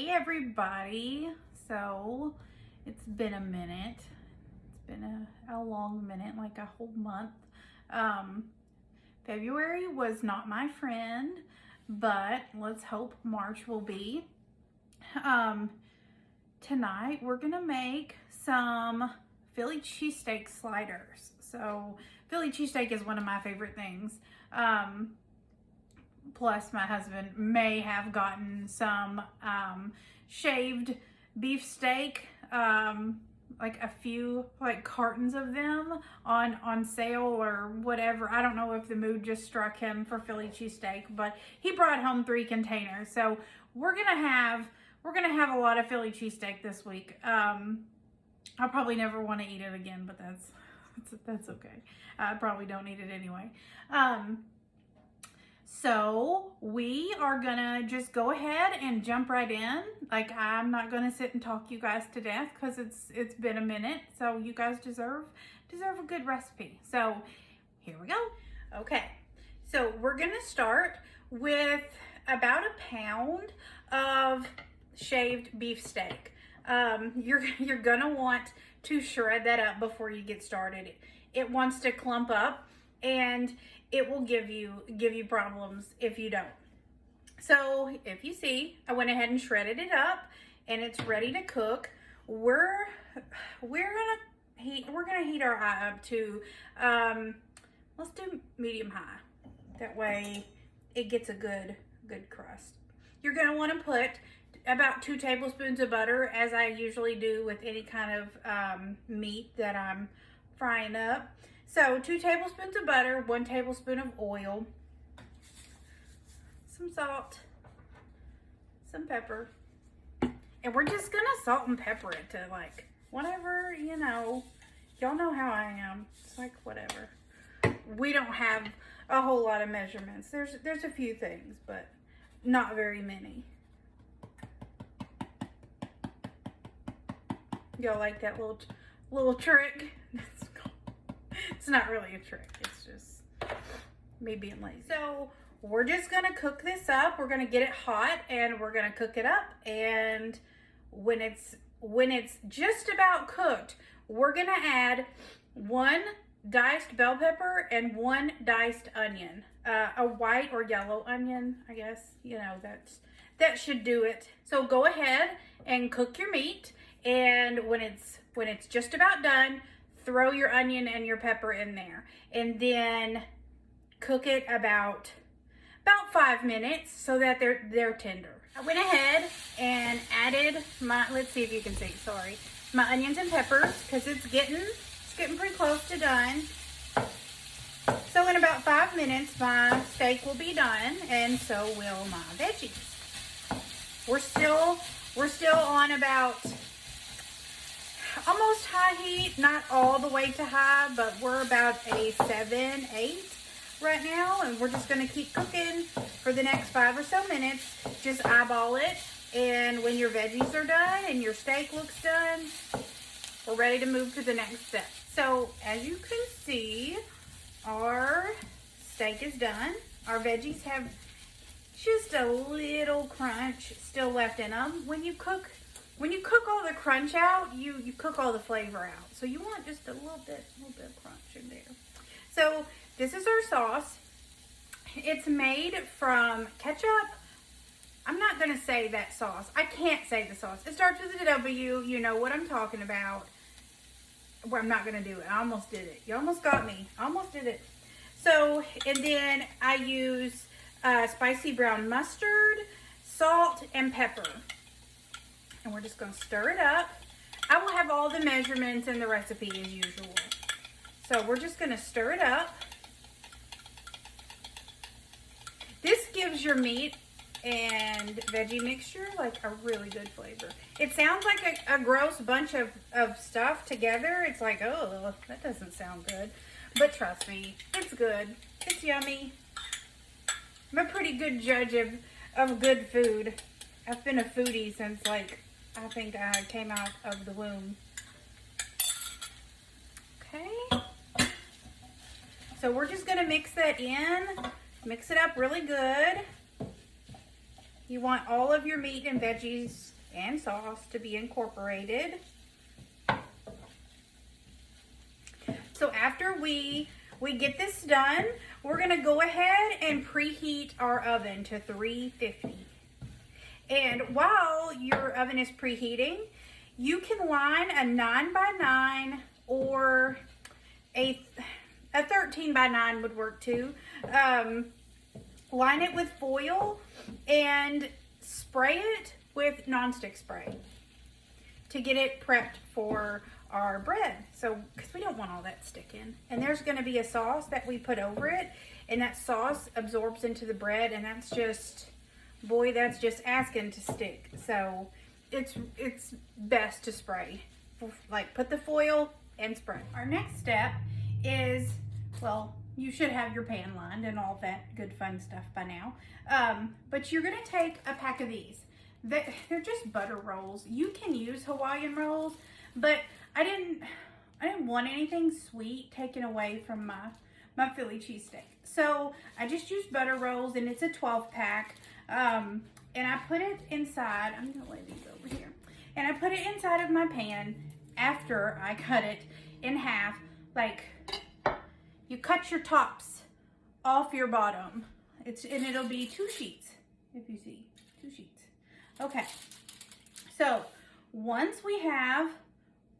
Hey everybody. So it's been a minute. It's been a long minute, like a whole month. February was not my friend, but let's hope March will be. Tonight we're gonna make some Philly cheesesteak sliders. So Philly cheesesteak is one of my favorite things. Plus my husband may have gotten some shaved beef steak, like a few cartons of them on sale or whatever. I don't know if the mood just struck him for Philly cheesesteak, but he brought home 3 containers. So we're gonna have a lot of Philly cheesesteak this week. I'll probably never want to eat it again, but that's okay. I probably don't eat it anyway. So we are gonna just go ahead and jump right in. Like, I'm not gonna sit and talk you guys to death because it's been a minute. So you guys deserve a good recipe. So here we go. Okay, so we're gonna start with about a pound of shaved beef steak. You're gonna want to shred that up before you get started. It wants to clump up, and it will give you problems if you don't. So if you see, I went ahead and shredded it up, and it's ready to cook. We're gonna heat our eye up to let's do medium high. That way it gets a good crust. You're gonna want to put about 2 tablespoons of butter, as I usually do with any kind of meat that I'm frying up. So 2 tablespoons of butter, 1 tablespoon of oil, some salt, some pepper, and we're just gonna salt and pepper it to like whatever, you know. Y'all know how I am. It's like whatever. We don't have a whole lot of measurements. There's a few things, but not very many. Y'all like that little trick? It's not really a trick. It's just me being lazy. So we're just gonna cook this up. We're gonna get it hot and we're gonna cook it up. And when it's just about cooked, we're gonna add 1 diced bell pepper and 1 diced onion, a white or yellow onion, I guess. You know, that should do it. So go ahead and cook your meat, and when it's just about done, throw your onion and your pepper in there, and then cook it about 5 minutes so that they're tender. I went ahead and added let's see if you can see, sorry, my onions and peppers, because it's getting pretty close to done. So in about 5 minutes, my steak will be done, and so will my veggies. We're still on about almost high heat, not all the way to high, but we're about a 7, 8 right now, and we're just gonna keep cooking for the next 5 or so minutes. Just eyeball it, and when your veggies are done and your steak looks done, we're ready to move to the next step. So as you can see, our steak is done. Our veggies have just a little crunch still left in them. When you cook all the crunch out, you cook all the flavor out. So you want just a little bit of crunch in there. So this is our sauce. It's made from ketchup. I'm not going to say that sauce. I can't say the sauce. It starts with a W. You know what I'm talking about. Well, I'm not going to do it. I almost did it. You almost got me. I almost did it. So, and then I use spicy brown mustard, salt, and pepper. And we're just going to stir it up. I will have all the measurements in the recipe as usual. So we're just going to stir it up. This gives your meat and veggie mixture like a really good flavor. It sounds like a gross bunch of stuff together. It's like, oh, that doesn't sound good. But trust me, it's good. It's yummy. I'm a pretty good judge of good food. I've been a foodie since I think I came out of the womb. Okay. So we're just gonna mix that in. Mix it up really good. You want all of your meat and veggies and sauce to be incorporated. So after we get this done, we're gonna go ahead and preheat our oven to 350. And while your oven is preheating, you can line a 9x9 or a 13x9 would work too. Line it with foil and spray it with nonstick spray to get it prepped for our bread. So, because we don't want all that sticking. And there's going to be a sauce that we put over it, and that sauce absorbs into the bread, and that's just, boy, that's just asking to stick. So it's best to spray. Like, put the foil and spray. Our next step is, well, you should have your pan lined and all that good fun stuff by now. But you're gonna take a pack of these. They're just butter rolls. You can use Hawaiian rolls, but I didn't want anything sweet taken away from my Philly cheesesteak. So I just used butter rolls, and it's a 12 pack. And I put it inside, I'm gonna lay these over here. And I put it inside of my pan after I cut it in half. Like, you cut your tops off your bottom. And it'll be 2 sheets, if you see, 2 sheets. Okay, so once we have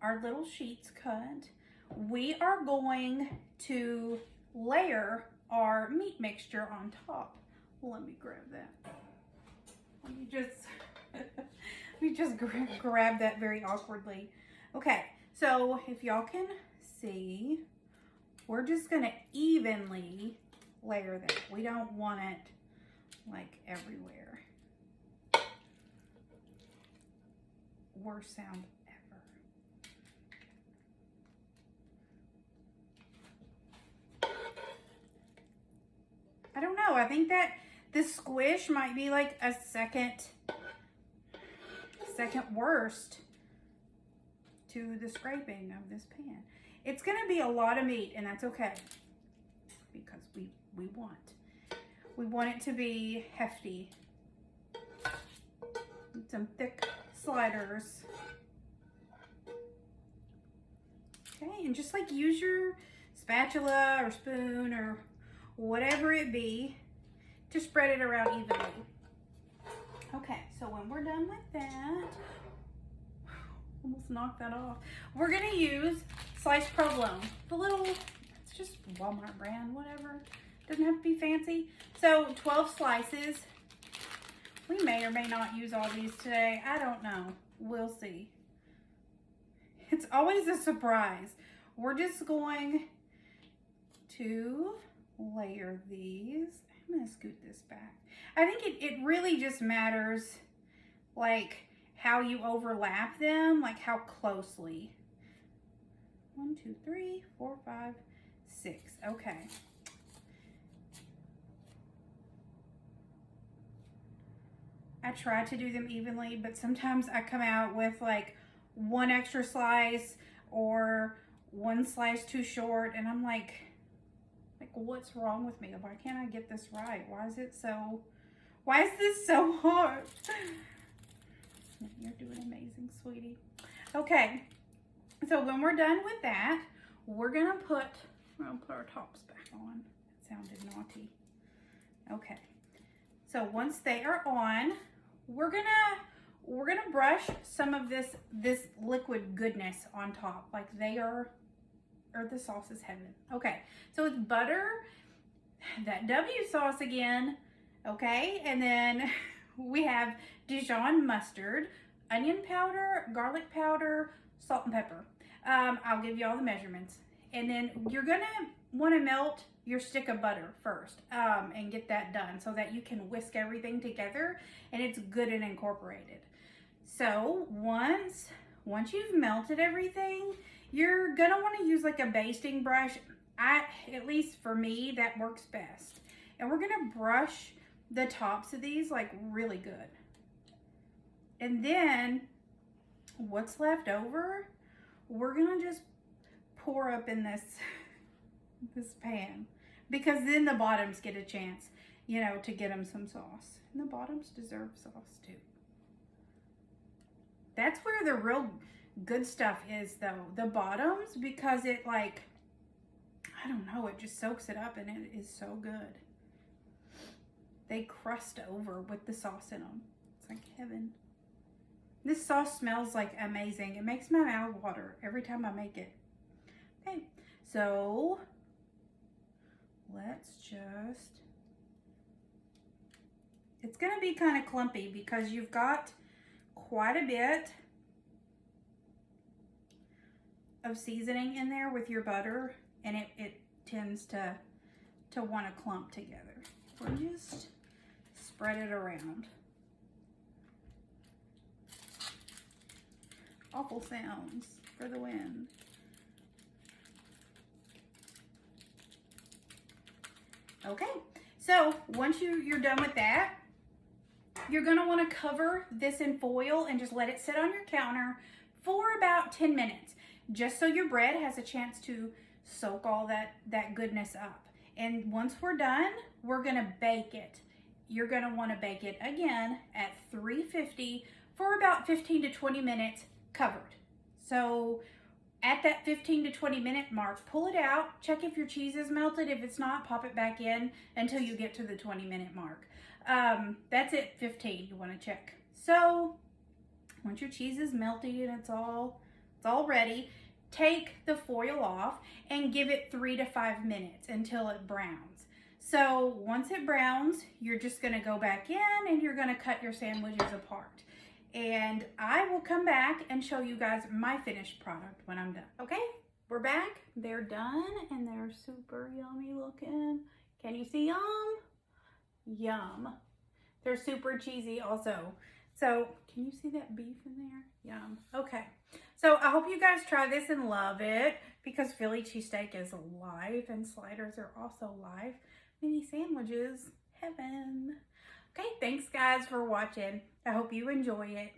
our little sheets cut, we are going to layer our meat mixture on top. Let me grab that. Let me just grab that very awkwardly. Okay, so if y'all can see, we're just gonna evenly layer that. We don't want it like everywhere. Worst sound ever. I don't know, I think that the squish might be like a second worst to the scraping of this pan. It's gonna be a lot of meat, and that's okay, because we want it to be hefty. Some thick sliders. Okay, and just like use your spatula or spoon or whatever it be to spread it around evenly. Okay, so when we're done with that, almost knocked that off. We're gonna use sliced provolone. The little, it's just Walmart brand, whatever. Doesn't have to be fancy. So 12 slices. We may or may not use all these today. I don't know. We'll see. It's always a surprise. We're just going to layer these. I'm gonna scoot this back. I think it really just matters like how you overlap them, like how closely. 1, 2, 3, 4, 5, 6. Okay. I try to do them evenly, but sometimes I come out with like 1 extra slice or 1 slice too short, and I'm like what's wrong with me? Why can't I get this right? Why is this so hard? You're doing amazing, sweetie. Okay, so when we're done with that, we're gonna put our tops back on. That sounded naughty. Okay, so once they are on, we're gonna brush some of this liquid goodness on top, like the sauce is heaven. Okay, so it's butter, that W sauce again, okay, and then we have Dijon mustard, onion powder, garlic powder, salt and pepper. I'll give you all the measurements. And then you're gonna wanna melt your stick of butter first and get that done so that you can whisk everything together and it's good and incorporated. So once you've melted everything, you're gonna wanna use like a basting brush. At least for me, that works best. And we're gonna brush the tops of these like really good. And then what's left over, we're gonna just pour up in this pan, because then the bottoms get a chance. you know, to get them some sauce. And the bottoms deserve sauce too. That's where the real good stuff is though, the bottoms, because it like, I don't know, it just soaks it up and it is so good. They crust over with the sauce in them. It's like heaven. This sauce smells like amazing. It makes my mouth water every time I make it. Okay, so let's just, it's gonna be kind of clumpy because you've got quite a bit of seasoning in there with your butter, and it tends to want to clump together. We'll just spread it around. Awful sounds for the wind. Okay, so once you're done with that, you're gonna wanna cover this in foil and just let it sit on your counter for about 10 minutes, just so your bread has a chance to soak all that goodness up. And once we're done, we're gonna bake it. You're gonna wanna bake it again at 350 for about 15 to 20 minutes covered. So at that 15 to 20 minute mark, pull it out, check if your cheese is melted. If it's not, pop it back in until you get to the 20-minute mark. That's it, 15, you wanna check. So once your cheese is melted and it's all ready, take the foil off and give it 3 to 5 minutes until it browns. So once it browns, you're just gonna go back in and you're gonna cut your sandwiches apart. And I will come back and show you guys my finished product when I'm done. Okay, we're back. They're done and they're super yummy looking. Can you see them? Yum. They're super cheesy also. So can you see that beef in there? Yum. Okay, so I hope you guys try this and love it, because Philly cheesesteak is live and sliders are also live. Mini sandwiches, heaven. Okay, thanks guys for watching. I hope you enjoy it.